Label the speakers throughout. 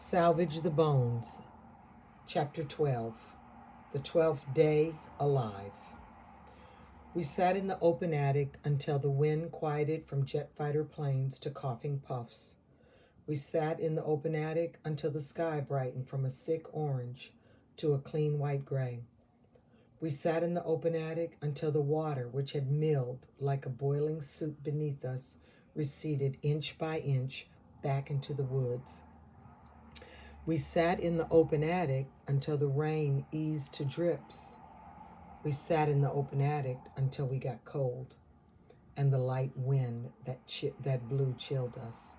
Speaker 1: Salvage the Bones, Chapter 12, The 12th Day Alive. We sat in the open attic until the wind quieted from jet fighter planes to coughing puffs. We sat in the open attic until the sky brightened from a sick orange to a clean white gray. We sat in the open attic until the water, which had milled like a boiling soup beneath us, receded inch by inch back into the woods. We sat in the open attic until the rain eased to drips. We sat in the open attic until we got cold, and the light wind that blew chilled us.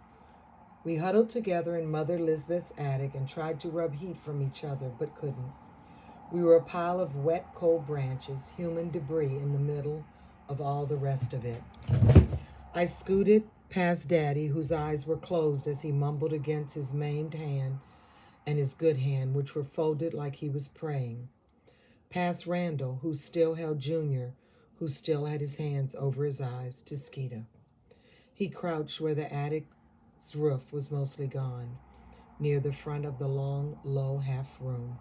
Speaker 1: We huddled together in Mother Elizabeth's attic and tried to rub heat from each other, but couldn't. We were a pile of wet, cold branches, human debris in the middle of all the rest of it. I scooted past Daddy, whose eyes were closed as he mumbled against his maimed hand and his good hand, which were folded like he was praying. Past Randall, who still held Junior, who still had his hands over his eyes, to Skeeta. He crouched where the attic's roof was mostly gone, near the front of the long, low half-room,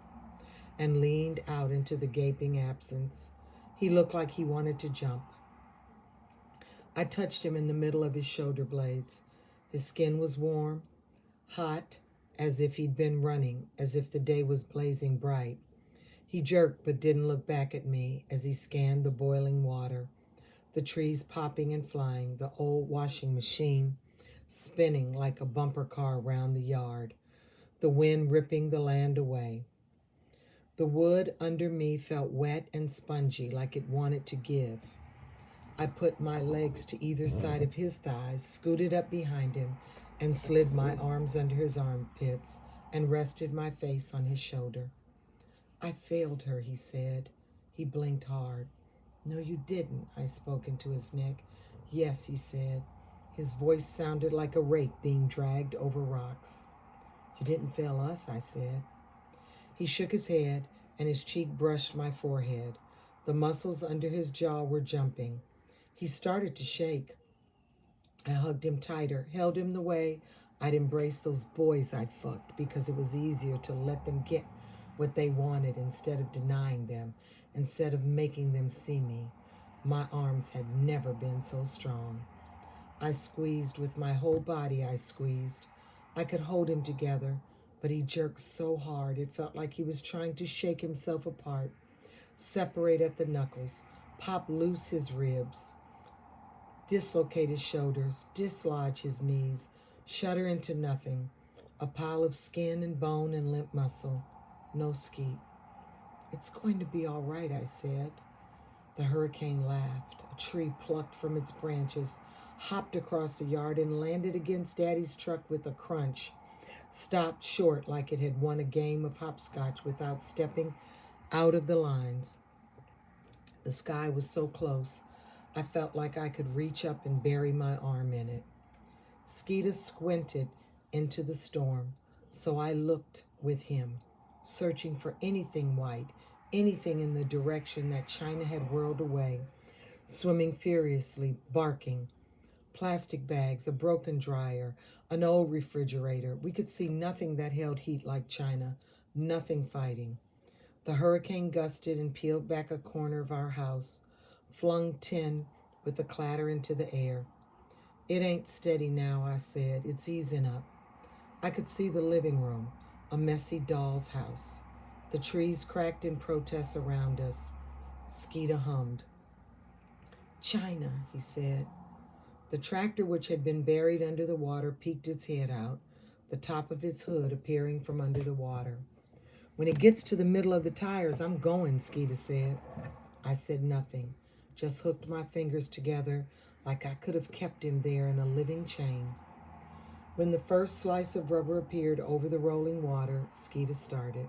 Speaker 1: and leaned out into the gaping absence. He looked like he wanted to jump. I touched him in the middle of his shoulder blades. His skin was warm, hot, as if he'd been running, as if the day was blazing bright. He jerked but didn't look back at me as he scanned the boiling water, the trees popping and flying, the old washing machine spinning like a bumper car around the yard, the wind ripping the land away. The wood under me felt wet and spongy, like it wanted to give. I put my legs to either side of his thighs, scooted up behind him, and slid my arms under his armpits and rested my face on his shoulder. I failed her, he said. He blinked hard. No, you didn't, I spoke into his neck. Yes, he said. His voice sounded like a rake being dragged over rocks. You didn't fail us, I said. He shook his head, and his cheek brushed my forehead. The muscles under his jaw were jumping. He started to shake. I hugged him tighter, held him the way I'd embraced those boys I'd fucked, because it was easier to let them get what they wanted instead of denying them, instead of making them see me. My arms had never been so strong. I squeezed with my whole body, I squeezed. I could hold him together, but he jerked so hard it felt like he was trying to shake himself apart, separate at the knuckles, pop loose his ribs, dislocate his shoulders, dislodge his knees, shudder into nothing, a pile of skin and bone and limp muscle. No Skeet. It's going to be all right, I said. The hurricane laughed. A tree plucked from its branches, hopped across the yard, and landed against Daddy's truck with a crunch, stopped short like it had won a game of hopscotch without stepping out of the lines. The sky was so close, I felt like I could reach up and bury my arm in it. Skeeta squinted into the storm, so I looked with him, searching for anything white, anything in the direction that China had whirled away, swimming furiously, barking. Plastic bags, a broken dryer, an old refrigerator. We could see nothing that held heat like China, nothing fighting. The hurricane gusted and peeled back a corner of our house, flung tin with a clatter into the air. It ain't steady now, I said. It's easing up. I could see the living room, a messy doll's house. The trees cracked in protest around us. Skeeta hummed. China, he said. The tractor, which had been buried under the water, peeked its head out, the top of its hood appearing from under the water. When it gets to the middle of the tires, I'm going, Skeeta said. I said nothing, just hooked my fingers together like I could have kept him there in a living chain. When the first slice of rubber appeared over the rolling water, Skeeta started.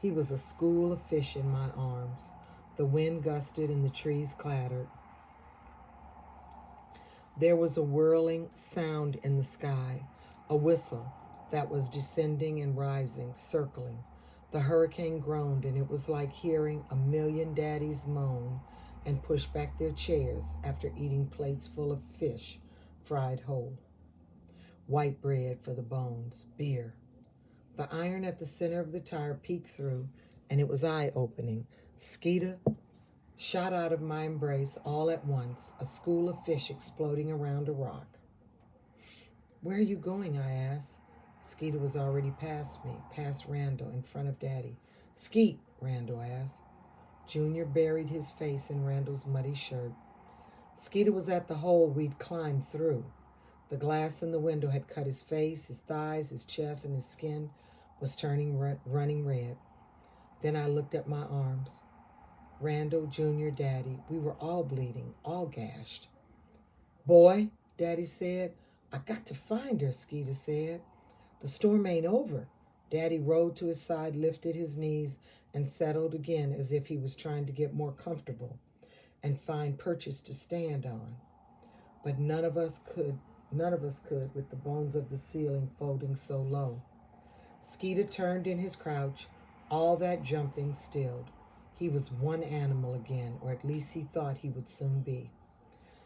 Speaker 1: He was a school of fish in my arms. The wind gusted and the trees clattered. There was a whirling sound in the sky, a whistle that was descending and rising, circling. The hurricane groaned, and it was like hearing a million daddies moan and push back their chairs after eating plates full of fish fried whole. White bread for the bones, beer. The iron at the center of the tire peeked through, and it was eye-opening. Skeeta shot out of my embrace all at once, a school of fish exploding around a rock. "Where are you going?" I asked. Skeeta was already past me, past Randall, in front of Daddy. "Skeet," Randall asked. Junior buried his face in Randall's muddy shirt. Skeeta was at the hole we'd climbed through. The glass in the window had cut his face, his thighs, his chest, and his skin was running red. Then I looked at my arms. Randall, Junior, Daddy, we were all bleeding, all gashed. "Boy," Daddy said. "I got to find her," Skeeta said. "The storm ain't over." Daddy rolled to his side, lifted his knees, and settled again as if he was trying to get more comfortable and find purchase to stand on. But none of us could with the bones of the ceiling folding so low. Skeeta turned in his crouch. All that jumping stilled. He was one animal again, or at least he thought he would soon be.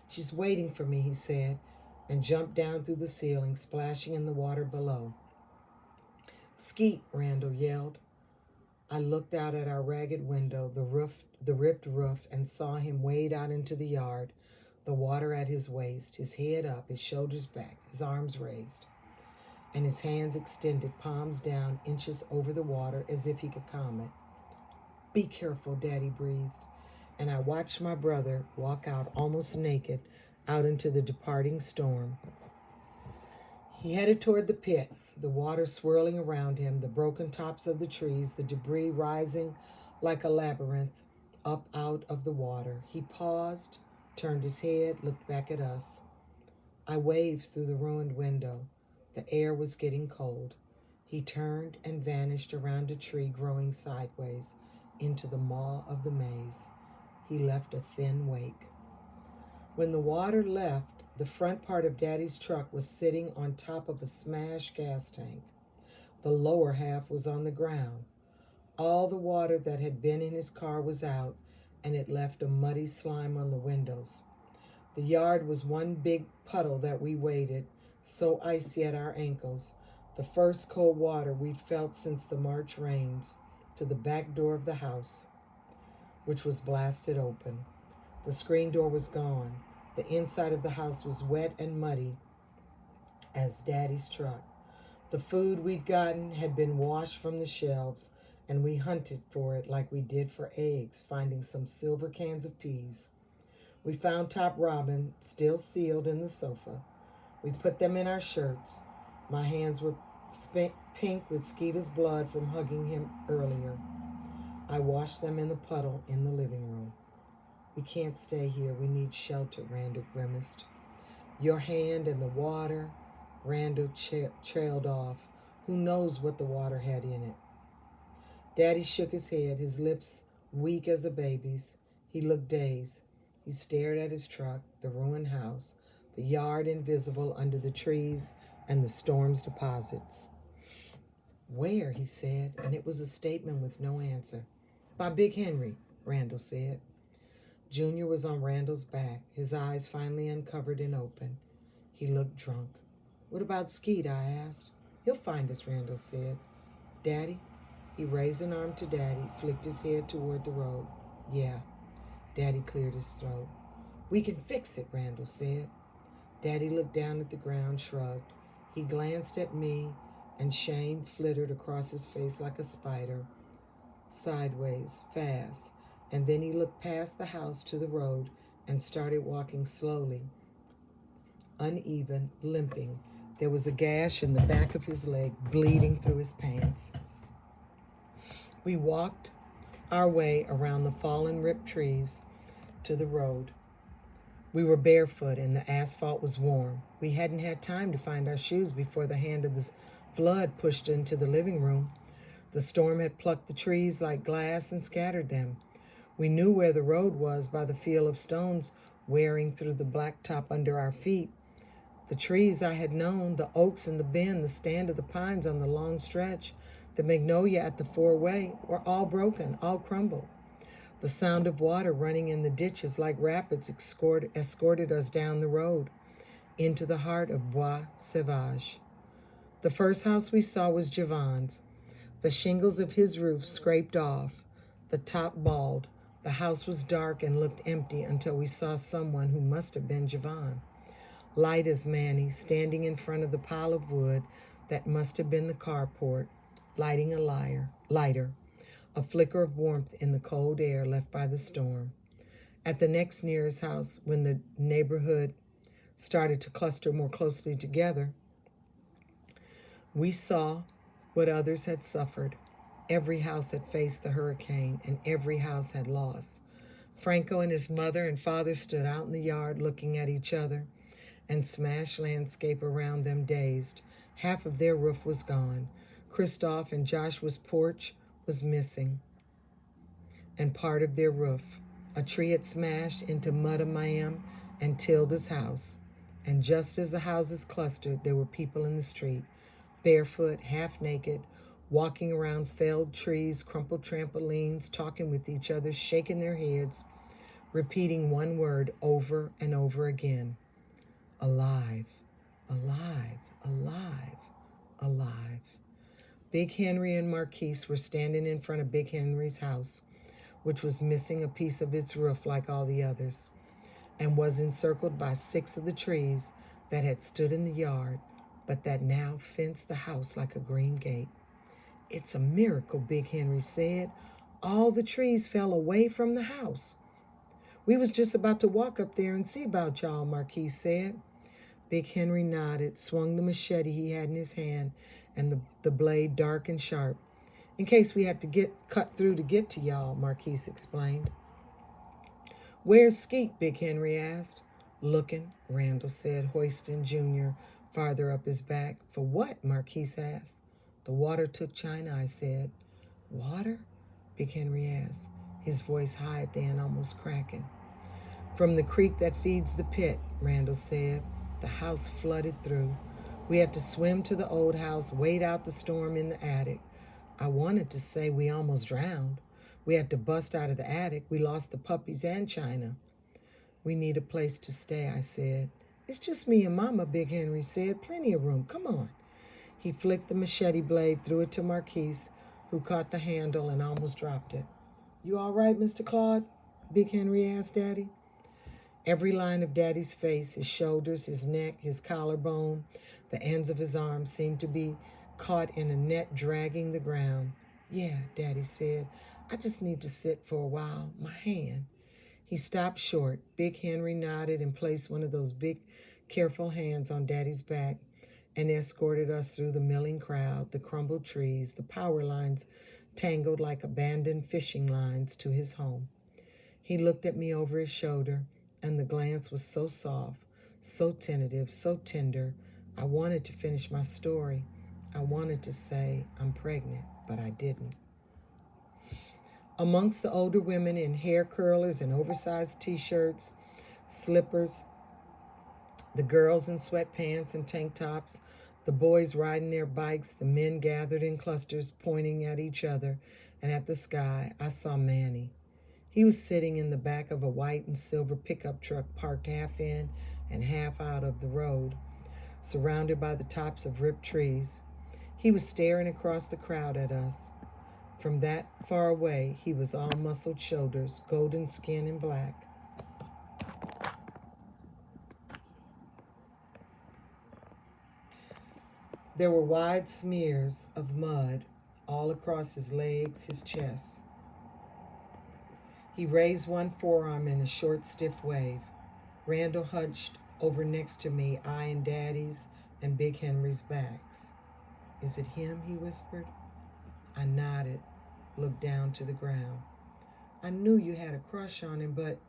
Speaker 1: "She's waiting for me," he said, and jumped down through the ceiling, splashing in the water below. "Skeet," Randall yelled. I looked out at our ragged window, the ripped roof, and saw him wade out into the yard, the water at his waist, his head up, his shoulders back, his arms raised, and his hands extended, palms down, inches over the water, as if he could calm it. "Be careful," Daddy breathed, and I watched my brother walk out almost naked, out into the departing storm. He headed toward the pit, the water swirling around him, the broken tops of the trees, the debris rising like a labyrinth up out of the water. He paused, turned his head, looked back at us. I waved through the ruined window. The air was getting cold. He turned and vanished around a tree growing sideways into the maw of the maze. He left a thin wake. When the water left, the front part of Daddy's truck was sitting on top of a smashed gas tank. The lower half was on the ground. All the water that had been in his car was out, and it left a muddy slime on the windows. The yard was one big puddle that we waded, so icy at our ankles, the first cold water we'd felt since the March rains, to the back door of the house, which was blasted open. The screen door was gone. The inside of the house was wet and muddy as Daddy's truck. The food we'd gotten had been washed from the shelves, and we hunted for it like we did for eggs, finding some silver cans of peas. We found top ramen still sealed in the sofa. We put them in our shirts. My hands were pink with Skeeta's blood from hugging him earlier. I washed them in the puddle in the living room. "We can't stay here. We need shelter," Randall grimaced. "Your hand in the water," Randall trailed off. "Who knows what the water had in it?" Daddy shook his head, his lips weak as a baby's. He looked dazed. He stared at his truck, the ruined house, the yard invisible under the trees, and the storm's deposits. "Where?" he said, and it was a statement with no answer. "By Big Henry," Randall said. Junior was on Randall's back, his eyes finally uncovered and open. He looked drunk. "What about Skeet?" I asked. "He'll find us," Randall said. "Daddy?" He raised an arm to Daddy, flicked his head toward the road. "Yeah." Daddy cleared his throat. "We can fix it," Randall said. Daddy looked down at the ground, shrugged. He glanced at me, and shame flittered across his face like a spider, sideways, fast. And then he looked past the house to the road and started walking slowly, uneven, limping. There was a gash in the back of his leg, bleeding through his pants. We walked our way around the fallen, ripped trees to the road. We were barefoot and the asphalt was warm. We hadn't had time to find our shoes before the hand of the flood pushed into the living room. The storm had plucked the trees like glass and scattered them. We knew where the road was by the feel of stones wearing through the blacktop under our feet. The trees I had known, the oaks in the bend, the stand of the pines on the long stretch, the magnolia at the four-way, were all broken, all crumbled. The sound of water running in the ditches like rapids escorted us down the road into the heart of Bois Sauvage. The first house we saw was Javon's. The shingles of his roof scraped off, the top bald. The house was dark and looked empty until we saw someone who must have been Javon. Light as Manny, standing in front of the pile of wood that must have been the carport, lighting a lighter, a flicker of warmth in the cold air left by the storm. At the next nearest house, when the neighborhood started to cluster more closely together, we saw what others had suffered. Every house had faced the hurricane, and every house had lost. Franco and his mother and father stood out in the yard looking at each other and smashed landscape around them dazed. Half of their roof was gone. Christoph and Joshua's porch was missing, and part of their roof. A tree had smashed into Muddamayam and Tilda's house. And just as the houses clustered, there were people in the street, barefoot, half naked, walking around felled trees, crumpled trampolines, talking with each other, shaking their heads, repeating one word over and over again. Alive, alive, alive, alive. Big Henry and Marquise were standing in front of Big Henry's house, which was missing a piece of its roof like all the others, and was encircled by 6 of the trees that had stood in the yard, but that now fenced the house like a green gate. It's a miracle, Big Henry said. All the trees fell away from the house. We was just about to walk up there and see about y'all, Marquise said. Big Henry nodded, swung the machete he had in his hand, and the blade dark and sharp. In case we had to get cut through to get to y'all, Marquise explained. Where's Skeet? Big Henry asked. Looking, Randall said, hoisting Junior farther up his back. For what? Marquise asked. The water took China, I said. Water? Big Henry asked, his voice high at the end, almost cracking. From the creek that feeds the pit, Randall said. The house flooded through. We had to swim to the old house, wait out the storm in the attic. I wanted to say we almost drowned. We had to bust out of the attic. We lost the puppies and China. We need a place to stay, I said. It's just me and Mama, Big Henry said. Plenty of room. Come on. He flicked the machete blade, threw it to Marquise, who caught the handle and almost dropped it. You all right, Mr. Claude? Big Henry asked Daddy. Every line of Daddy's face, his shoulders, his neck, his collarbone, the ends of his arms seemed to be caught in a net dragging the ground. Yeah, Daddy said. I just need to sit for a while. My hand. He stopped short. Big Henry nodded and placed one of those big, careful hands on Daddy's back and escorted us through the milling crowd, the crumbled trees, the power lines tangled like abandoned fishing lines to his home. He looked at me over his shoulder, and the glance was so soft, so tentative, so tender. I wanted to finish my story. I wanted to say, I'm pregnant, but I didn't. Amongst the older women in hair curlers and oversized t-shirts, slippers, the girls in sweatpants and tank tops, the boys riding their bikes, the men gathered in clusters pointing at each other and at the sky, I saw Manny. He was sitting in the back of a white and silver pickup truck parked half in and half out of the road, surrounded by the tops of ripped trees. He was staring across the crowd at us. From that far away, he was all muscled shoulders, golden skin, and black. There were wide smears of mud all across his legs, his chest. He raised one forearm in a short, stiff wave. Randall hunched over next to me, eyeing Daddy's and Big Henry's backs. Is it him? He whispered. I nodded, looked down to the ground. I knew you had a crush on him, but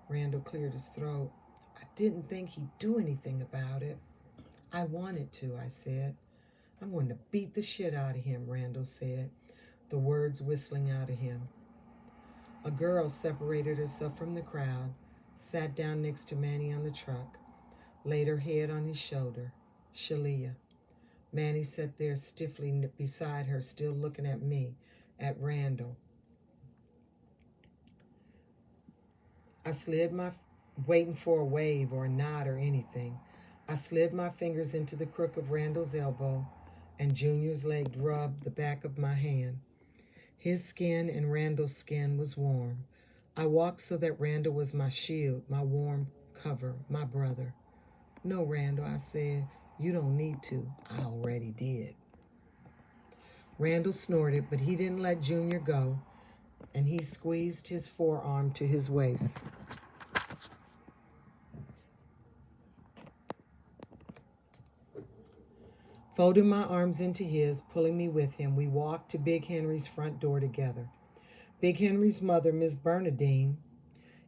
Speaker 1: Randall cleared his throat. I didn't think he'd do anything about it. I wanted to, I said. I'm going to beat the shit out of him, Randall said, the words whistling out of him. A girl separated herself from the crowd, sat down next to Manny on the truck, laid her head on his shoulder. Shalia. Manny sat there stiffly beside her, still looking at me, at Randall. Waiting for a wave or a nod or anything. I slid my fingers into the crook of Randall's elbow and Junior's leg rubbed the back of my hand. His skin and Randall's skin was warm. I walked so that Randall was my shield, my warm cover, my brother. No, Randall, I said, you don't need to. I already did. Randall snorted, but he didn't let Junior go, and he squeezed his forearm to his waist. Folding my arms into his, pulling me with him, we walked to Big Henry's front door together. Big Henry's mother, Miss Bernadine,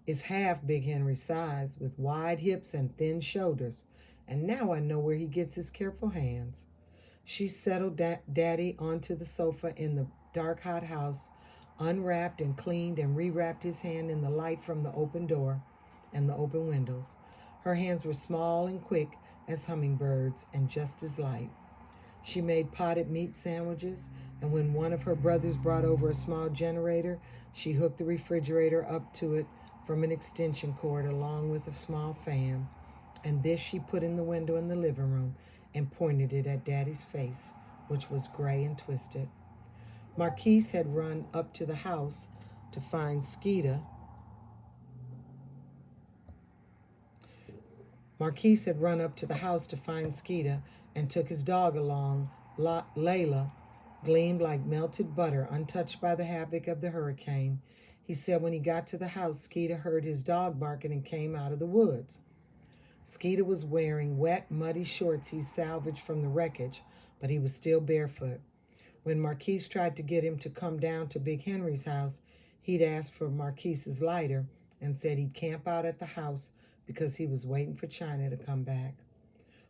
Speaker 1: is half Big Henry's size, with wide hips and thin shoulders, and now I know where he gets his careful hands. She settled Daddy onto the sofa in the dark, hot house, unwrapped and cleaned and rewrapped his hand in the light from the open door and the open windows. Her hands were small and quick as hummingbirds and just as light. She made potted meat sandwiches, and when one of her brothers brought over a small generator, she hooked the refrigerator up to it from an extension cord along with a small fan, and this she put in the window in the living room and pointed it at Daddy's face, which was gray and twisted. Marquise had run up to the house to find Skeeta. And took his dog along. Layla gleamed like melted butter, untouched by the havoc of the hurricane. He said when he got to the house, Skeeta heard his dog barking and came out of the woods. Skeeta was wearing wet, muddy shorts he salvaged from the wreckage, but he was still barefoot. When Marquise tried to get him to come down to Big Henry's house, he'd asked for Marquise's lighter and said he'd camp out at the house because he was waiting for China to come back.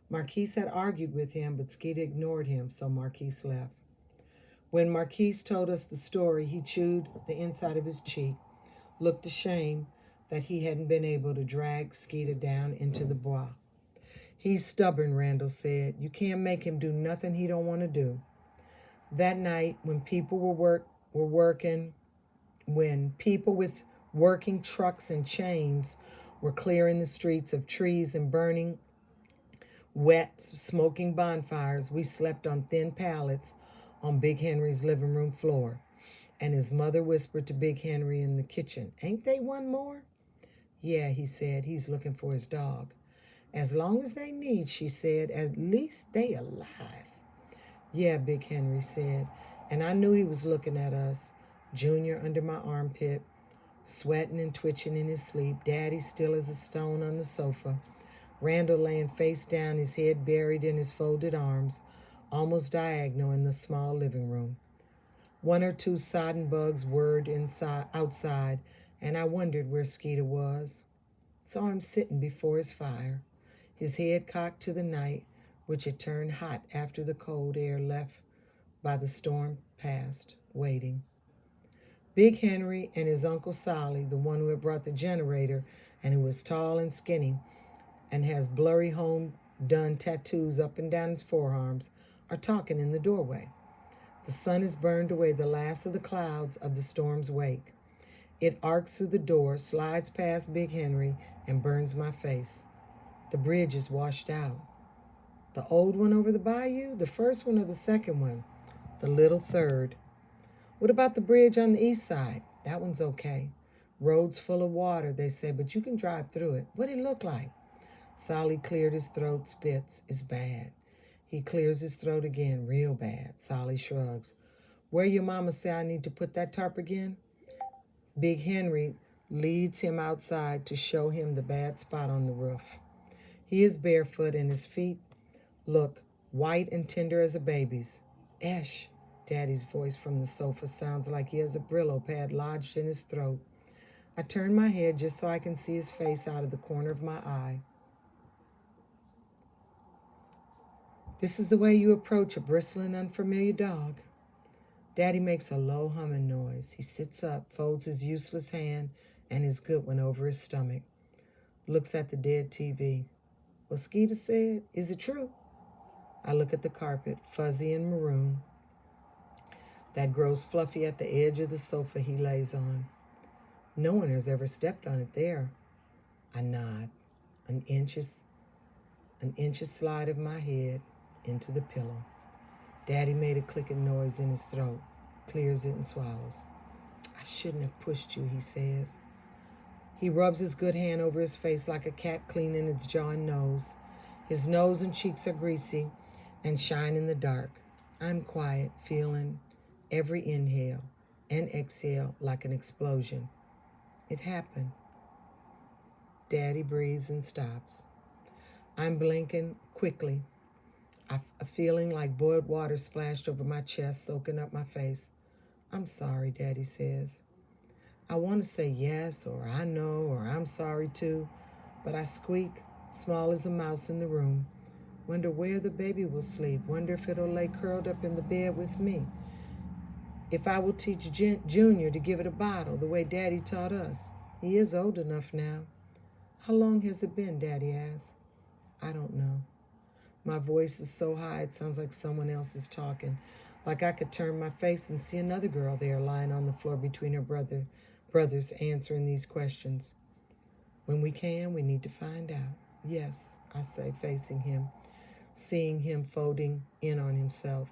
Speaker 1: Marquise had argued with him, but Skeeta ignored him, so Marquise left. When Marquise told us the story, he chewed the inside of his cheek, looked ashamed that he hadn't been able to drag Skeeta down into the bois. He's stubborn, Randall said. You can't make him do nothing he don't want to do. That night, when people with working trucks and chains were clearing the streets of trees and burning wet, smoking bonfires, we slept on thin pallets on Big Henry's living room floor. And his mother whispered to Big Henry in the kitchen, "Ain't they one more?" "Yeah," he said, "he's looking for his dog." "As long as they need," she said, "at least they alive." "Yeah," Big Henry said, and I knew he was looking at us. Junior under my armpit, sweating and twitching in his sleep, Daddy still as a stone on the sofa, Randall laying face down, his head buried in his folded arms, almost diagonal in the small living room. One or two sodden bugs whirred outside, and I wondered where Skeeta was. Saw him sitting before his fire, his head cocked to the night, which had turned hot after the cold air left by the storm passed, waiting. Big Henry and his Uncle Solly, the one who had brought the generator and who was tall and skinny and has blurry home-done tattoos up and down his forearms, are talking in the doorway. The sun has burned away the last of the clouds of the storm's wake. It arcs through the door, slides past Big Henry, and burns my face. The bridge is washed out. The old one over the bayou? The first one or the second one? The little third. What about the bridge on the east side? That one's okay. Road's full of water, they say, but you can drive through it. What'd it look like? Solly cleared his throat, spits. It's bad. He clears his throat again, real bad. Solly shrugs. Where your mama say I need to put that tarp again? Big Henry leads him outside to show him the bad spot on the roof. He is barefoot and his feet look white and tender as a baby's. Esh, Daddy's voice from the sofa sounds like he has a Brillo pad lodged in his throat. I turn my head just so I can see his face out of the corner of my eye. This is the way you approach a bristling, unfamiliar dog. Daddy makes a low humming noise. He sits up, folds his useless hand and his good one over his stomach, looks at the dead TV. Well, Skeeta said, is it true? I look at the carpet, fuzzy and maroon, that grows fluffy at the edge of the sofa he lays on. No one has ever stepped on it there. I nod, an inch slide of my head into the pillow. Daddy made a clicking noise in his throat, clears it and swallows. I shouldn't have pushed you, he says. He rubs his good hand over his face like a cat cleaning its jaw and nose. His nose and cheeks are greasy and shine in the dark. I'm quiet, feeling every inhale and exhale like an explosion. It happened. Daddy breathes and stops. I'm blinking quickly, a feeling like boiled water splashed over my chest, soaking up my face. I'm sorry, Daddy says. I want to say yes, or I know, or I'm sorry too, but I squeak, small as a mouse in the room. Wonder where the baby will sleep. Wonder if it'll lay curled up in the bed with me. If I will teach Junior to give it a bottle the way Daddy taught us. He is old enough now. How long has it been, Daddy asks. I don't know. My voice is so high it sounds like someone else is talking, like I could turn my face and see another girl there lying on the floor between her brothers answering these questions. When we can, we need to find out. Yes, I say, facing him, seeing him folding in on himself,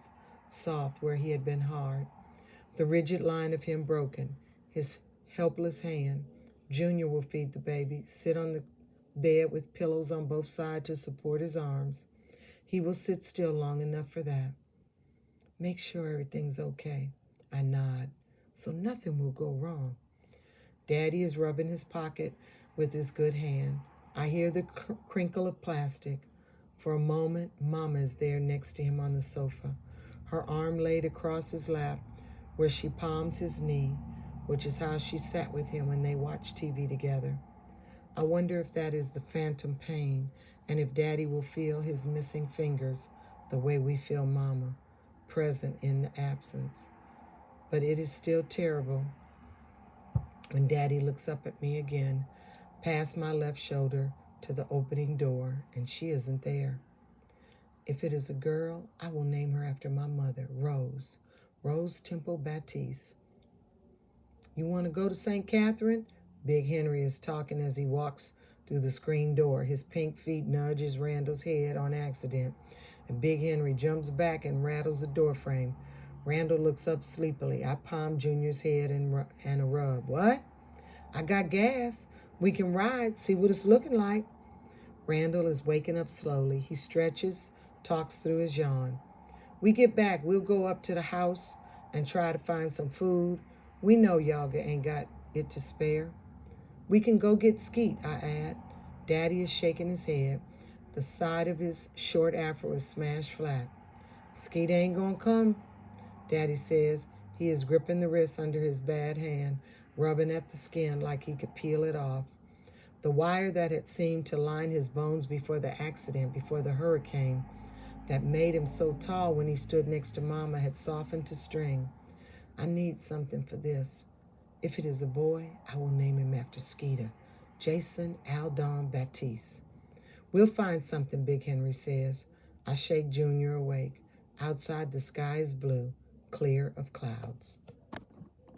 Speaker 1: soft where he had been hard, the rigid line of him broken, his helpless hand. Junior will feed the baby, sit on the bed with pillows on both sides to support his arms. He will sit still long enough for that. Make sure everything's okay. I nod, so nothing will go wrong. Daddy is rubbing his pocket with his good hand. I hear the crinkle of plastic. For a moment, Mama is there next to him on the sofa, her arm laid across his lap where she palms his knee, which is how she sat with him when they watched TV together. I wonder if that is the phantom pain, and if Daddy will feel his missing fingers the way we feel Mama, present in the absence. But it is still terrible when Daddy looks up at me again, past my left shoulder to the opening door, and she isn't there. If it is a girl, I will name her after my mother, Rose Temple Baptiste. You want to go to St. Catherine? Big Henry is talking as he walks through the screen door. His pink feet nudges Randall's head on accident, and Big Henry jumps back and rattles the door frame. Randall looks up sleepily. I palm Junior's head and a rub. What? I got gas. We can ride, see what it's looking like. Randall is waking up slowly. He stretches, talks through his yawn. We get back, we'll go up to the house and try to find some food. We know y'all ain't got it to spare. We can go get Skeet, I add. Daddy is shaking his head. The side of his short afro is smashed flat. Skeet ain't gonna come, Daddy says. He is gripping the wrist under his bad hand, rubbing at the skin like he could peel it off. The wire that had seemed to line his bones before the accident, before the hurricane, that made him so tall when he stood next to Mama, had softened to string. I need something for this. If it is a boy, I will name him after Skeeter, Jason Aldon Baptiste. We'll find something, Big Henry says. I shake Junior awake. Outside, the sky is blue, clear of clouds.